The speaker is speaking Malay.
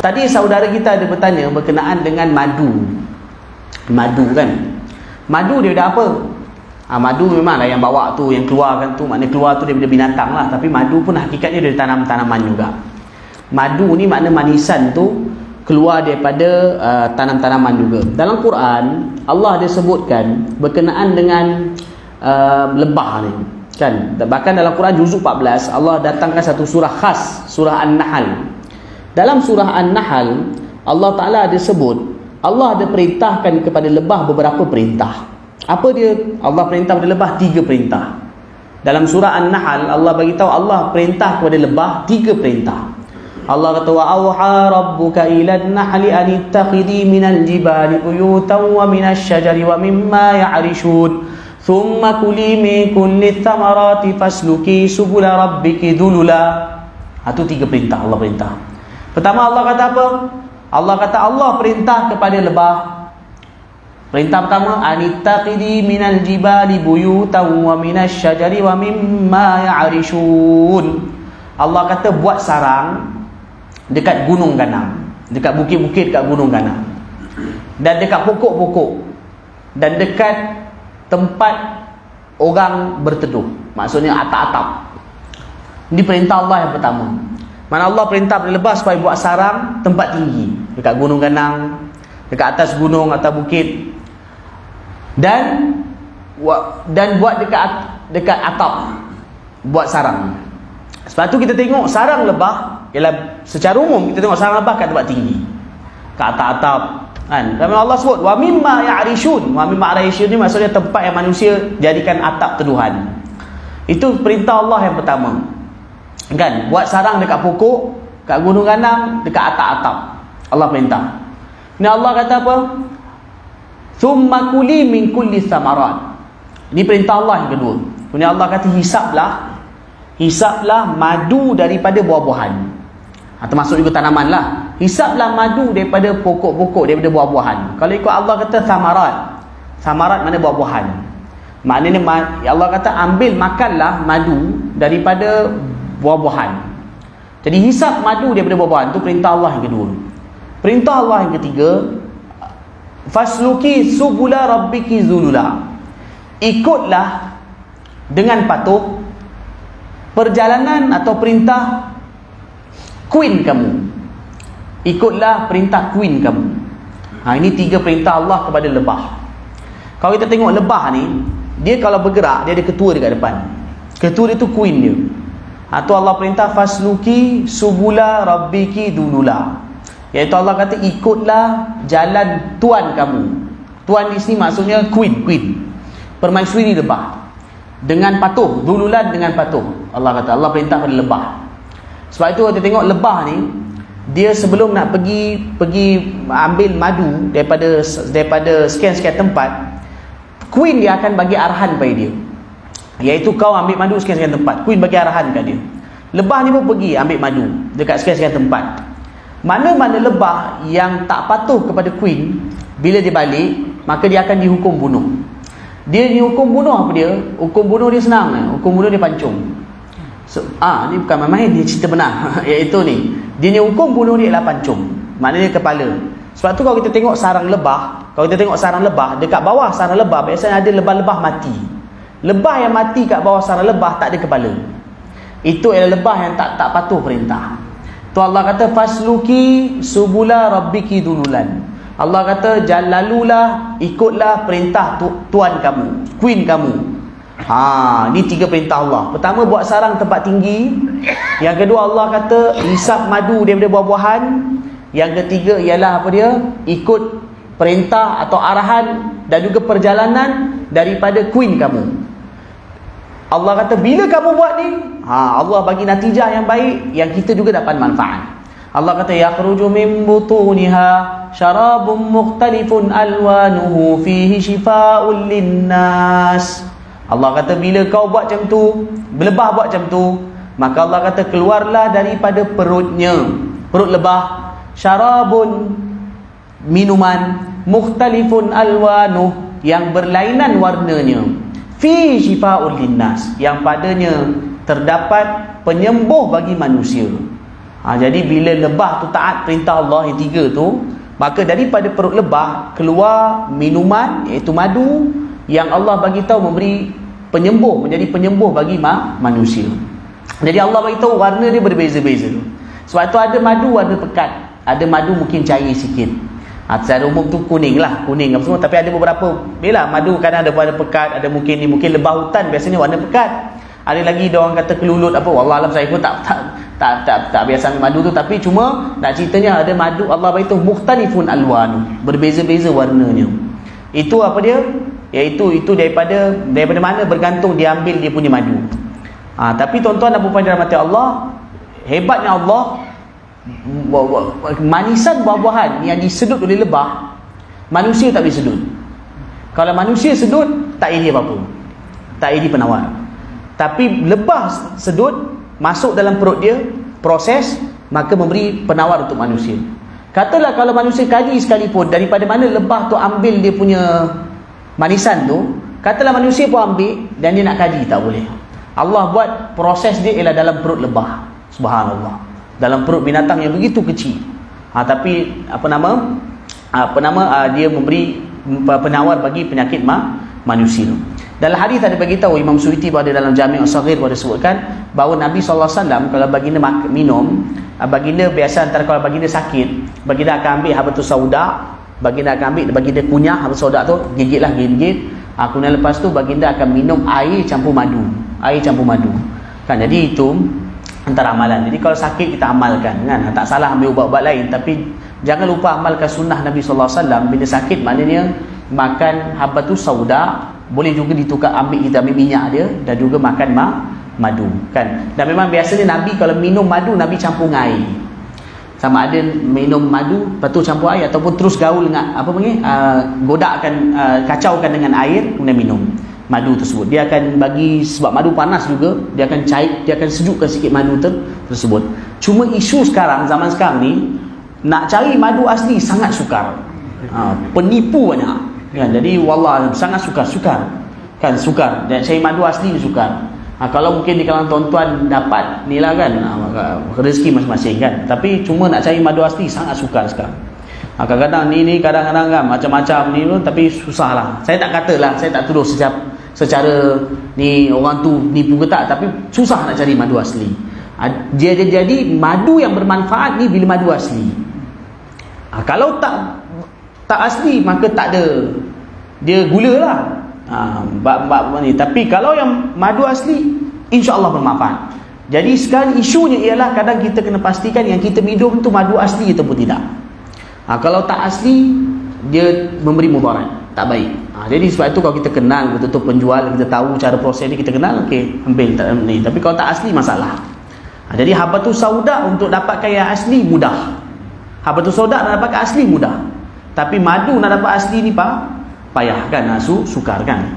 Tadi saudara kita ada bertanya berkenaan dengan madu. Madu kan, madu dia dah apa? Madu memanglah yang bawa tu, yang keluarkan tu, maknanya keluar tu daripada binatang lah. Tapi madu pun hakikatnya dari tanam-tanaman juga. Madu ni makna manisan tu keluar daripada tanam-tanaman juga. Dalam Quran Allah dia sebutkan berkenaan dengan lebah ni kan. Bahkan dalam Quran juzuk 14 Allah datangkan satu surah khas, surah An-Nahl. Dalam surah An-Nahl Allah Ta'ala ada sebut, Allah ada perintahkan kepada lebah beberapa perintah. Apa dia? Allah perintah kepada lebah 3 perintah. Dalam surah An-Nahl Allah bagi tahu Allah perintah kepada lebah 3 perintah. Allah kata wa auha rabbuka ilan nahli an ittakhidhi minal jibali buyutan wa minasy syajari wa mimma ya'rishun thumma kuli min kulli thamarati fasluki subula rabbiki dhulula. Itu 3 perintah Allah perintah. Pertama Allah kata apa? Allah kata Allah perintah kepada lebah. Perintah pertama anittaqidi minal jibali buyutan wa minasy syajari wa mimma ya'rishun. Allah kata buat sarang dekat gunung ganang, dekat bukit-bukit dekat gunung ganang, dan dekat pokok-pokok, dan dekat tempat orang berteduh, maksudnya atap-atap. Ini perintah Allah yang pertama. Mana Allah perintah pada lebah supaya buat sarang tempat tinggi, dekat gunung ganang, dekat atas gunung atau bukit, dan buat dekat atap, buat sarang. Sebab tu kita tengok sarang lebah ialah secara umum kita tengok sarang lebah kat tempat tinggi, kat atap-atap kan. Dan Allah sebut wa mimma ya'rishun. Wa mimma ya'rishun ni maksudnya tempat yang manusia jadikan atap teduhan. Itu perintah Allah yang pertama kan, buat sarang dekat pokok, kat gunung ganang, dekat atap-atap. Allah perintah. Ni Allah kata apa? Thumma kuli min kulli thamarat. Ini perintah Allah yang kedua. Kemudian Allah kata hisaplah madu daripada buah-buahan. Termasuk juga tanaman lah. Hisaplah madu daripada pokok-pokok, daripada buah-buahan. Kalau ikut Allah kata thamarat, thamarat mana buah-buahan. Maknanya Allah kata ambil makanlah madu daripada buah-buahan. Jadi hisap madu daripada buah-buahan. Itu perintah Allah yang kedua. Perintah Allah yang ketiga, fasluki subula rabbiki zulula. Ikutlah dengan patuh perjalanan atau perintah queen kamu. Ikutlah perintah queen kamu. Ini 3 perintah Allah kepada lebah. Kalau kita tengok lebah ni, dia kalau bergerak dia ada ketua dekat depan. Ketua dia tu queen dia. Tu Allah perintah fasluki subula rabbiki dulula. Iaitu Allah kata ikutlah jalan tuan kamu. Tuan di sini maksudnya queen. Permaisuri lebah. Dengan patuh, dululan dengan patuh. Allah kata Allah perintah pada lebah. Sebab itu kita tengok lebah ni, dia sebelum nak pergi ambil madu daripada sekian-sekian tempat, queen dia akan bagi arahan pada dia. Iaitu kau ambil madu sekian-sekian tempat. Queen bagi arahan kat dia. Lebah ni pun pergi ambil madu dekat sekian-sekian tempat. Mana-mana lebah yang tak patuh kepada queen, bila dia balik, maka dia akan dihukum bunuh. Dia dihukum bunuh apa dia? Hukum bunuh dia senang. Hukum bunuh dia pancung. Ni bukan main-main, dia cerita benar. Iaitu ni, dia ni hukum bunuh dia ialah pancung. Maknanya kepala. Sebab tu kalau kita tengok sarang lebah, dekat bawah sarang lebah biasanya ada lebah-lebah mati. Lebah yang mati kat bawah sarang lebah tak ada kepala. Itu ialah lebah yang tak patuh perintah. Tu Allah kata fasluki subula rabbiki dululan. Allah kata lalulah, ikutlah perintah tuan kamu, queen kamu. Ni 3 perintah Allah. Pertama buat sarang tempat tinggi. Yang kedua Allah kata hisap madu daripada buah-buahan. Yang ketiga ialah apa dia? Ikut perintah atau arahan dan juga perjalanan daripada queen kamu. Allah kata bila kamu buat ni, Allah bagi natijah yang baik, yang kita juga dapat manfaat. Allah kata yakhruju min butuniha syarabun mukhtalifun alwanuhu fihi shifaa'un linnas. Allah kata bila kau buat macam tu, lebah buat macam tu, maka Allah kata keluarlah daripada perutnya, perut lebah, syarabun, minuman, mukhtalifun alwanuh, yang berlainan warnanya, fi shifaa'un linnas, yang padanya terdapat penyembuh bagi manusia. Jadi bila lebah tu taat perintah Allah yang 3 tu, maka daripada perut lebah keluar minuman iaitu madu yang Allah bagi tahu memberi penyembuh, menjadi penyembuh bagi manusia. Jadi Allah bagi tahu warna dia berbeza-beza. Sebab tu ada madu warna pekat, ada madu mungkin cair sikit. Secara umum tu kuning lah, kuning apa semua. Tapi ada beberapa, bila madu kadang ada warna pekat, ada mungkin lebah hutan biasanya warna pekat. Ada lagi dia orang kata kelulut apa, wallahualam saya pun tak biasa ambil madu tu. Tapi cuma nak ceritanya ada madu Allah bagi tahu mukhtalifun alwanu, berbeza-beza warnanya. Itu apa dia? Iaitu daripada mana bergantung dia ambil dia punya madu. Tapi tuan-tuan dan puan-puan dalam hati Allah, hebatnya Allah, manisan buah-buahan yang disedut oleh lebah, manusia tak boleh sedut. Kalau manusia sedut, tak jadi apa-apa, tak jadi penawar. Tapi lebah sedut, masuk dalam perut dia, proses, maka memberi penawar untuk manusia. Katalah kalau manusia kaji sekalipun, daripada mana lebah tu ambil dia punya manisan tu, katalah manusia pun ambil dan dia nak kaji, tak boleh. Allah buat proses dia ialah dalam perut lebah. Subhanallah, dalam perut binatang yang begitu kecil. Tapi dia memberi penawar bagi penyakit manusia. Dalam hadis ada bagi tahu Imam Suyuti pada dalam Jami' As-Saghir pada sebutkan bahawa Nabi SAW kalau baginda minum, baginda biasa antara kalau baginda sakit, baginda akan ambil habatus sauda, baginda akan ambil, baginda kunyah habatus sauda tu, gigit. Kemudian lepas tu baginda akan minum air campur madu. Kan, jadi itu antara amalan. Jadi kalau sakit kita amalkan kan, tak salah ambil ubat-ubat lain, tapi jangan lupa amalkan sunnah Nabi SAW. Bila sakit maknanya makan habatus sauda, boleh juga ditukar kita ambil minyak dia, dan juga makan madu kan. Dan memang biasanya Nabi kalau minum madu, Nabi campur dengan air. Sama ada minum madu lepas tu campur air, ataupun terus gaul dengan godakkan, kacaukan dengan air kemudian minum madu tersebut. Dia akan bagi, sebab madu panas juga, dia akan cair, dia akan sejukkan sikit madu tersebut. Cuma isu sekarang, zaman sekarang ni, nak cari madu asli sangat sukar. Penipu banyak kan. Jadi wallah sangat sukar dan cari madu asli ni sukar. Kalau mungkin di kalangan tuan-tuan dapat ni lah kan, rezeki masing-masing kan. Tapi cuma nak cari madu asli sangat sukar sekarang. Kadang-kadang ni kadang-kadang kan macam-macam ni pun, tapi susah lah. Saya tak katalah, saya tak tuduh secara ni orang tu nipu ke tak, tapi susah nak cari madu asli. Jadi madu yang bermanfaat ni bila madu asli. Kalau tak asli maka tak ada, dia gula lah. Ni. Tapi kalau yang madu asli, insya-Allah bermanfaat. Jadi sekarang isunya ialah kadang kita kena pastikan yang kita minum tu madu asli ataupun tidak. Kalau tak asli, dia memberi mudarat, tak baik. Jadi sebab itu kalau kita kenal betul-betul penjual, kita tahu cara proses ni, kita kenal, okey, ambil tak ni. Tapi kalau tak asli, masalah. Jadi habatus sauda untuk dapatkan yang asli mudah. Habatus sauda nak dapatkan asli mudah. Tapi madu nak dapat asli ni payah kan, sukar kan.